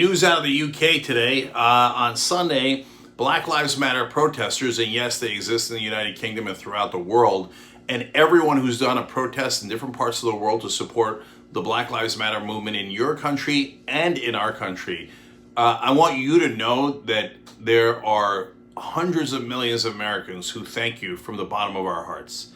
News out of the UK today. On Sunday, Black Lives Matter protesters, and yes, they exist in the United Kingdom and throughout the world, and everyone who's done a protest in different parts of the world to support the Black Lives Matter movement in your country and in our country. I want you to know that there are hundreds of millions of Americans who thank you from the bottom of our hearts.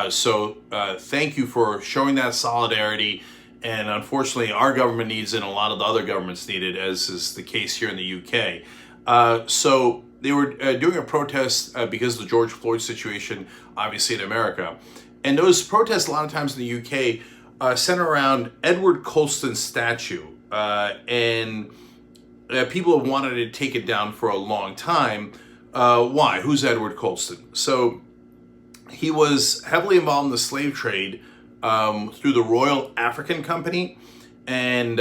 So thank you for showing that solidarity. And unfortunately, our government needs it, and a lot of the other governments need it, as is the case here in the UK. So they were doing a protest because of the George Floyd situation, obviously in America. And those protests, a lot of times in the UK, center around Edward Colston's statue. And people have wanted to take it down for a long time. Why? Who's Edward Colston? So he was heavily involved in the slave trade through the Royal African Company, and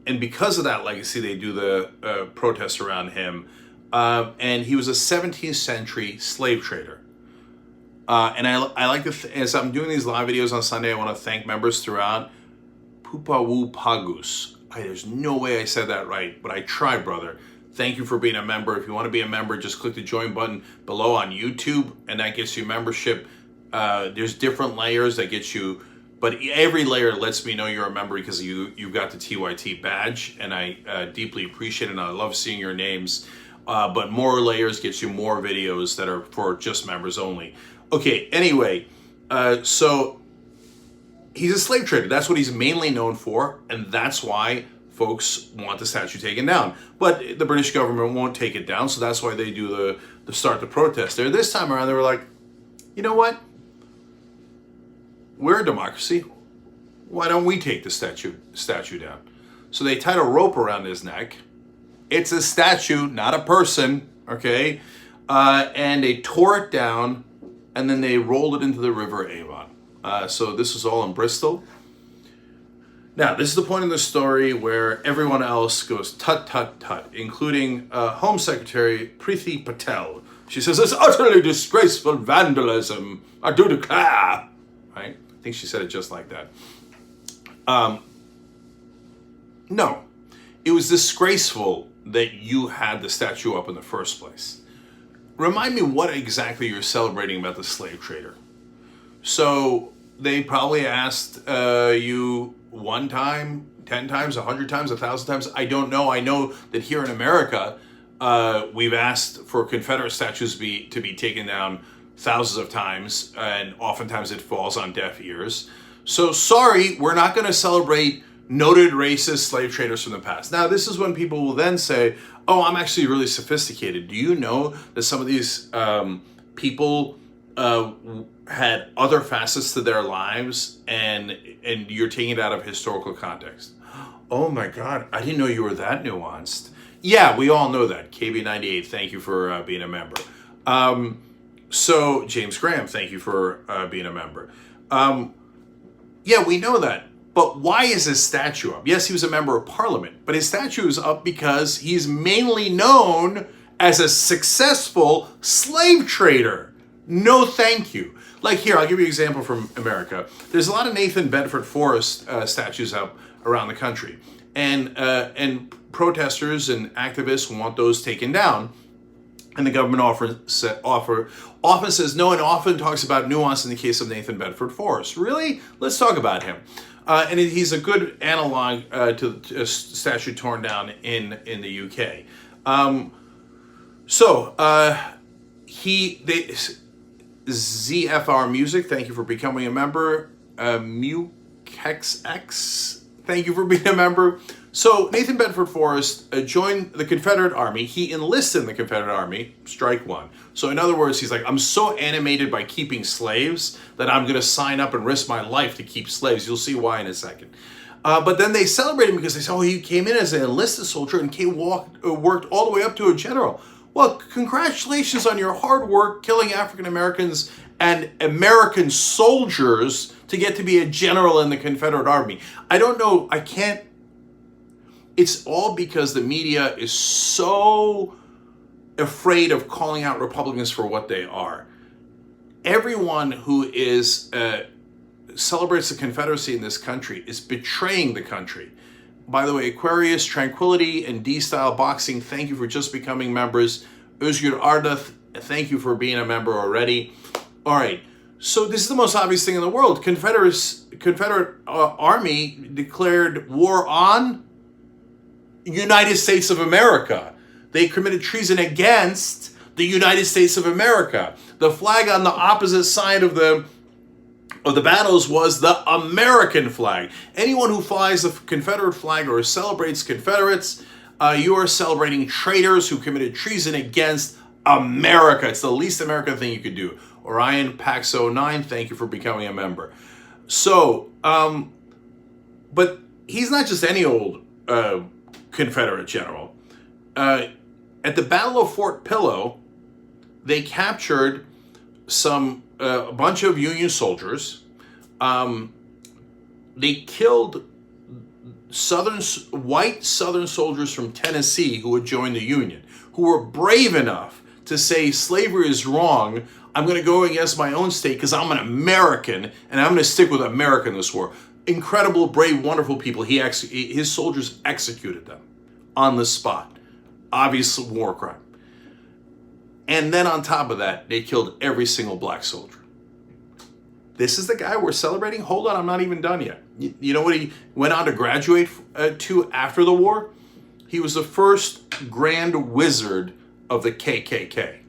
because of that legacy, they do the protests around him. And he was a 17th century slave trader. And I like to, as I'm doing these live videos on Sunday, I want to thank members throughout. Pupawu Pagus. There's no way I said that right, but I tried, brother. Thank you for being a member. If you want to be a member, just click the join button below on YouTube, and that gets you membership. There's different layers that get you, but every layer lets me know you're a member because you've got the TYT badge, and I deeply appreciate it, and I love seeing your names. But more layers gets you more videos that are for just members only. Okay, anyway, so he's a slave trader. That's what he's mainly known for, and that's why folks want the statue taken down. But the British government won't take it down, so that's why they do the start the protest there. This time around, they were like, you know what? We're a democracy. Why don't we take the statue down? So they tied a rope around his neck. It's a statue, not a person, okay? And they tore it down, and then they rolled it into the River Avon. So this was all in Bristol. Now, this is the point in the story where everyone else goes tut, tut, tut, including Home Secretary Priti Patel. She says, it's utterly disgraceful vandalism, I do declare. Right? I think she said it just like that. No, it was disgraceful that you had the statue up in the first place. Remind me what exactly you're celebrating about the slave trader. So they probably asked you one time, 10 times, 100 times, 1,000 times. I don't know. I know that here in America, we've asked for Confederate statues to be taken down thousands of times, and oftentimes it falls on deaf ears. So sorry, we're not going to celebrate noted racist slave traders from the past. Now, this is when people will then say, oh, I'm actually really sophisticated. Do you know that some of these people had other facets to their lives, and you're taking it out of historical context? Oh my God, I didn't know you were that nuanced. Yeah, we all know that. KB98, thank you for being a member. So James Graham, thank you for being a member. Yeah, we know that. But why is his statue up? Yes, he was a member of parliament, but his statue is up because he's mainly known as a successful slave trader. No, thank you. Like here, I'll give you an example from America. There's a lot of Nathan Bedford Forrest statues up around the country. And protesters and activists want those taken down. And the government often says no, and often talks about nuance in the case of Nathan Bedford Forrest. Really? Let's talk about him. And he's a good analog to a statue torn down in the UK. ZFR Music, thank you for becoming a member. MukeXX, thank you for being a member. So Nathan Bedford Forrest joined the Confederate Army. He enlisted in the Confederate Army, strike one. So in other words, he's like, I'm so animated by keeping slaves that I'm going to sign up and risk my life to keep slaves. You'll see why in a second. But then they celebrate him because they say, oh, he came in as an enlisted soldier and worked all the way up to a general. Well, congratulations on your hard work killing African Americans and American soldiers to get to be a general in the Confederate Army. I don't know, I can't. It's all because the media is so afraid of calling out Republicans for what they are. Everyone who celebrates the Confederacy in this country is betraying the country. By the way, Aquarius, Tranquility, and D-Style Boxing, thank you for just becoming members. Uygur Ardath, thank you for being a member already. All right, so this is the most obvious thing in the world. Confederate Army declared war on United States of America. They committed treason against the United States of America. The flag on the opposite side of the battles was the American flag. Anyone who flies the Confederate flag or celebrates Confederates, you are celebrating traitors who committed treason against America. It's the least American thing you could do. Orion Pax09, thank you for becoming a member. So, but he's not just any old Confederate general. At the Battle of Fort Pillow, they captured a bunch of Union soldiers. They killed white Southern soldiers from Tennessee who had joined the Union, who were brave enough to say slavery is wrong. I'm going to go against my own state because I'm an American and I'm going to stick with America in this war. Incredible, brave, wonderful people. His soldiers executed them on the spot. Obvious war crime. And then on top of that, they killed every single black soldier. This is the guy we're celebrating? Hold on, I'm not even done yet. You know what he went on to graduate to after the war? He was the first Grand Wizard of the KKK.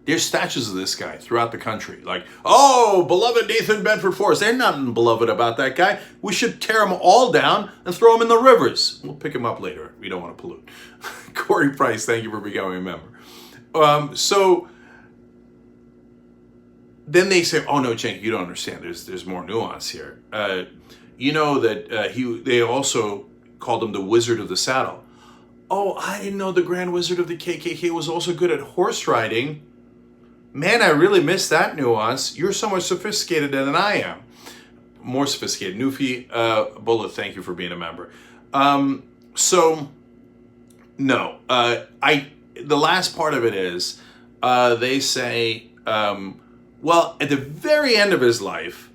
There's statues of this guy throughout the country. Like, oh, beloved Nathan Bedford Forrest. There's nothing beloved about that guy. We should tear them all down and throw them in the rivers. We'll pick him up later. We don't want to pollute. Corey Price, thank you for becoming a member. So then they say, oh no, Cenk, you don't understand. There's more nuance here. You know that they also called him the Wizard of the Saddle. Oh, I didn't know the Grand Wizard of the KKK was also good at horse riding. Man, I really missed that nuance. You're so much sophisticated than I am. More sophisticated. Nufi Bullet, thank you for being a member. So, no. The last part of it is, they say, well, at the very end of his life,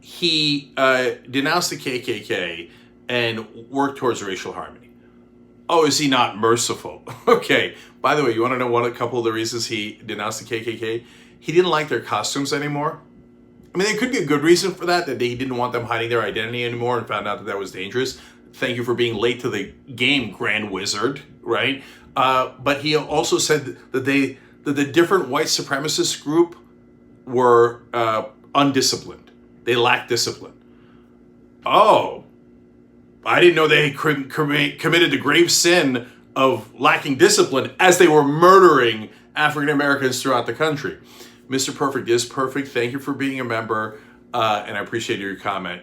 he denounced the KKK and worked towards racial harmony. Oh, is he not merciful? Okay. By the way, you want to know a couple of the reasons he denounced the KKK? He didn't like their costumes anymore. I mean, there could be a good reason for that he didn't want them hiding their identity anymore and found out that was dangerous. Thank you for being late to the game, Grand Wizard, right? But he also said that the different white supremacist group were undisciplined. They lacked discipline. Oh, I didn't know they committed the grave sin of lacking discipline as they were murdering African Americans throughout the country. Mr. Perfect is perfect. Thank you for being a member, and I appreciate your comment.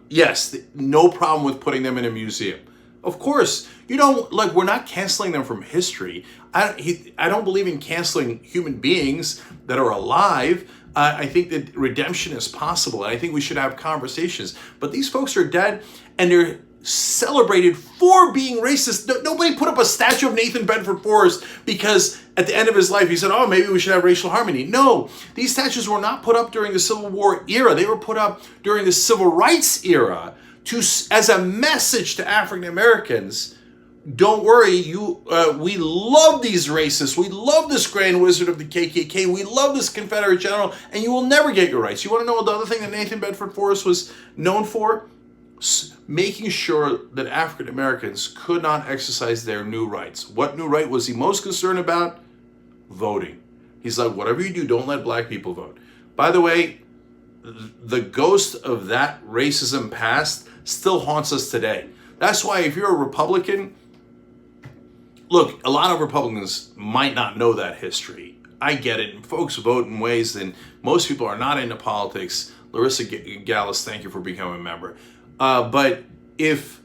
Yes, no problem with putting them in a museum. Of course, we're not canceling them from history. I don't believe in canceling human beings that are alive. I think that redemption is possible, and I think we should have conversations. But these folks are dead, and they're celebrated for being racist. Nobody put up a statue of Nathan Bedford Forrest because at the end of his life he said, oh, maybe we should have racial harmony. No, these statues were not put up during the Civil War era. They were put up during the Civil Rights era as a message to African Americans. Don't worry, we love these racists. We love this Grand Wizard of the KKK. We love this Confederate general, and you will never get your rights. You want to know the other thing that Nathan Bedford Forrest was known for? Making sure that African Americans could not exercise their new rights. What new right was he most concerned about? Voting. He's like, whatever you do, don't let black people vote. By the way, the ghost of that racism past still haunts us today. That's why if you're a Republican, look, a lot of Republicans might not know that history. I get it. And folks vote in ways that most people are not into politics. Larissa Gallus, thank you for becoming a member. But if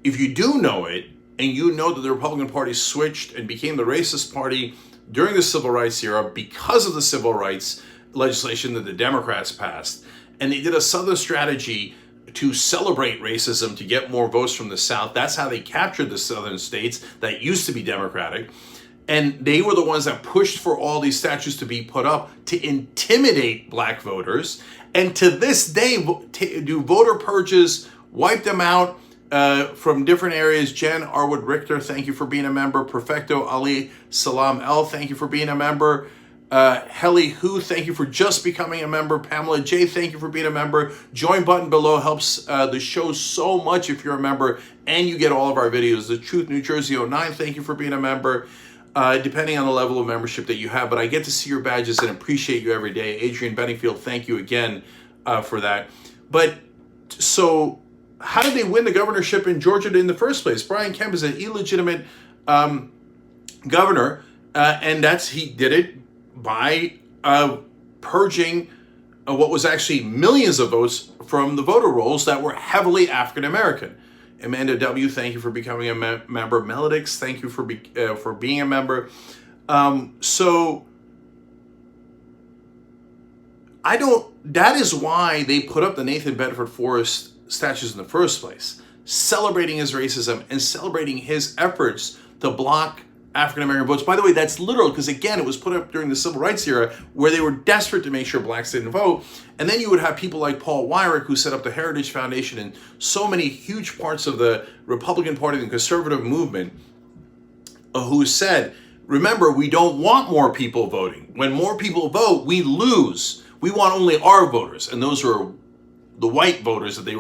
you do know it, and you know that the Republican Party switched and became the racist party during the Civil Rights era because of the Civil Rights legislation that the Democrats passed, and they did a Southern strategy to celebrate racism to get more votes from the South. That's how they captured the Southern states that used to be Democratic. And they were the ones that pushed for all these statues to be put up to intimidate black voters. And to this day, do voter purges, wipe them out from different areas. Jen Arwood Richter, thank you for being a member. Perfecto Ali Salam L, thank you for being a member. Helly Who, thank you for just becoming a member. Pamela J, thank you for being a member. Join button below helps the show so much if you're a member, and you get all of our videos. The Truth New Jersey 09, thank you for being a member. Depending on the level of membership that you have, but I get to see your badges and appreciate you every day. Adrian Benningfield, thank you again for that. But so how did they win the governorship in Georgia in the first place? Brian Kemp is an illegitimate governor, and he did it by purging what was actually millions of votes from the voter rolls that were heavily African American. Amanda W, thank you for becoming a member. Melodix, thank you for being a member. That is why they put up the Nathan Bedford Forrest statues in the first place, celebrating his racism and celebrating his efforts to block African American votes. By the way, that's literal because, again, it was put up during the Civil Rights era where they were desperate to make sure blacks didn't vote. And then you would have people like Paul Weyrich, who set up the Heritage Foundation and so many huge parts of the Republican Party and conservative movement, who said, remember, we don't want more people voting. When more people vote, we lose. We want only our voters. And those are the white voters that they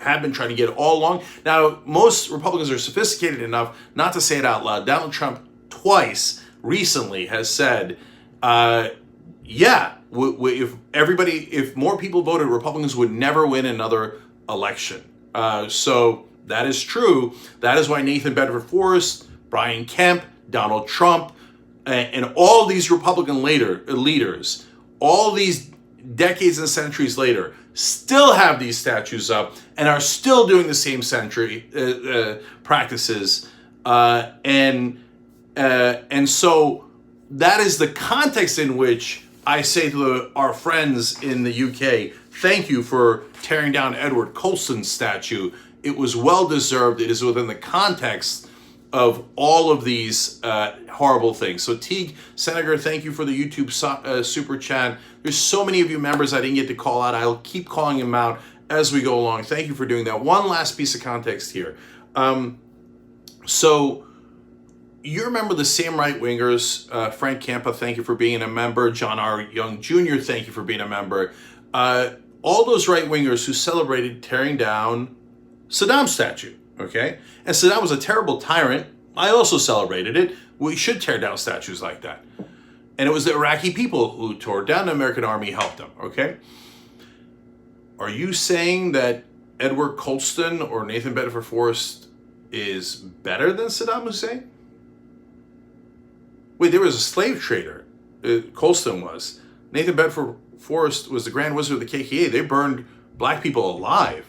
have been trying to get all along. Now, most Republicans are sophisticated enough not to say it out loud. Donald Trump twice recently has said, if more people voted, Republicans would never win another election. So that is true. That is why Nathan Bedford Forrest, Brian Kemp, Donald Trump, and all these Republican leaders, all these decades and centuries later, still have these statues up and are still doing the same practices. And so that is the context in which I say to our friends in the UK, thank you for tearing down Edward Colston's statue. It was well deserved. It is within the context of all of these horrible things. So Teague Senegar, thank you for the YouTube super chat. There's so many of you members I didn't get to call out. I'll keep calling them out as we go along. Thank you for doing that. One last piece of context here. So you remember the same right-wingers, Frank Campa, thank you for being a member. John R. Young Jr., thank you for being a member. All those right-wingers who celebrated tearing down Saddam's statue, okay? And Saddam was a terrible tyrant. I also celebrated it. We should tear down statues like that. And it was the Iraqi people who tore down. The American army helped them, okay? Are you saying that Edward Colston or Nathan Bedford Forrest is better than Saddam Hussein? Wait, there was a slave trader. Colston was. Nathan Bedford Forrest was the Grand Wizard of the KKK. They burned black people alive.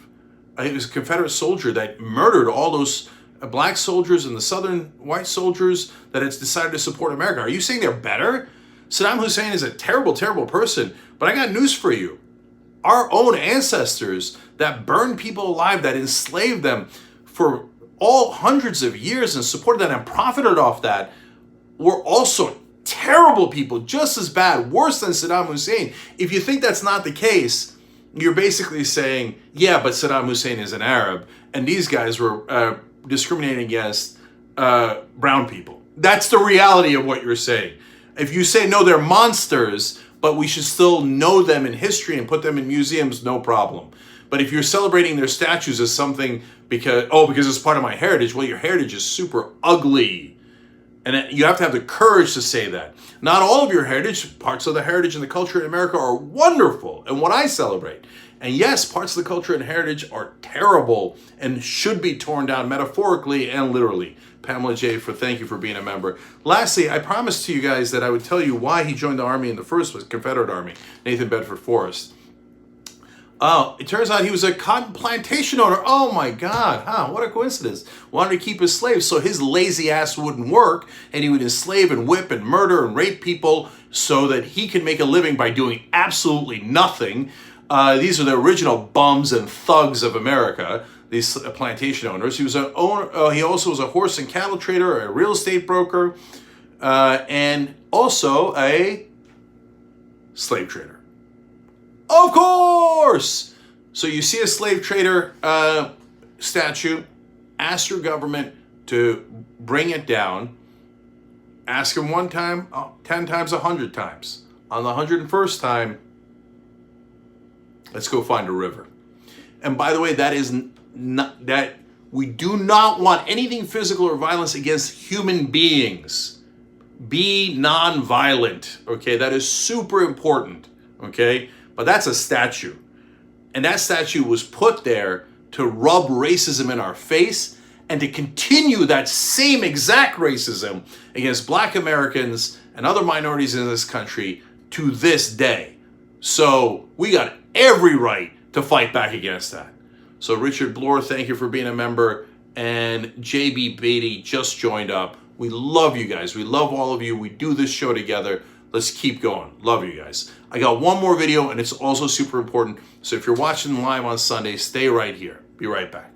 He was a Confederate soldier that murdered all those black soldiers and the Southern white soldiers that had decided to support America. Are you saying they're better? Saddam Hussein is a terrible, terrible person. But I got news for you. Our own ancestors that burned people alive, that enslaved them for all hundreds of years and supported that and profited off that, were also terrible people, just as bad, worse than Saddam Hussein. If you think that's not the case, you're basically saying, yeah, but Saddam Hussein is an Arab, and these guys were discriminating against brown people. That's the reality of what you're saying. If you say, no, they're monsters, but we should still know them in history and put them in museums, no problem. But if you're celebrating their statues as something because it's part of my heritage, well, your heritage is super ugly. And you have to have the courage to say that. Not all of your heritage, parts of the heritage and the culture in America are wonderful and what I celebrate. And yes, parts of the culture and heritage are terrible and should be torn down metaphorically and literally. Pamela J, thank you for being a member. Lastly, I promised to you guys that I would tell you why he joined the Army in the first place, Confederate Army, Nathan Bedford Forrest. It turns out he was a cotton plantation owner. Oh my God, what a coincidence. Wanted to keep his slaves so his lazy ass wouldn't work and he would enslave and whip and murder and rape people so that he could make a living by doing absolutely nothing. These are the original bums and thugs of America, these plantation owners. He was an owner. He also was a horse and cattle trader, a real estate broker. and also a slave trader. Of course! So you see a slave trader statue, ask your government to bring it down. Ask him one time, 10 times, 100 times. On the 101st time, let's go find a river. And by the way, that is not, that we do not want anything physical or violence against human beings. Be non-violent, okay? That is super important, okay? But that's a statue. And that statue was put there to rub racism in our face and to continue that same exact racism against Black Americans and other minorities in this country to this day. So we got every right to fight back against that. So Richard Bloor, thank you for being a member. And JB Beatty just joined up. We love you guys. We love all of you. We do this show together. Let's keep going. Love you guys. I got one more video, and it's also super important. So if you're watching live on Sunday, stay right here. Be right back.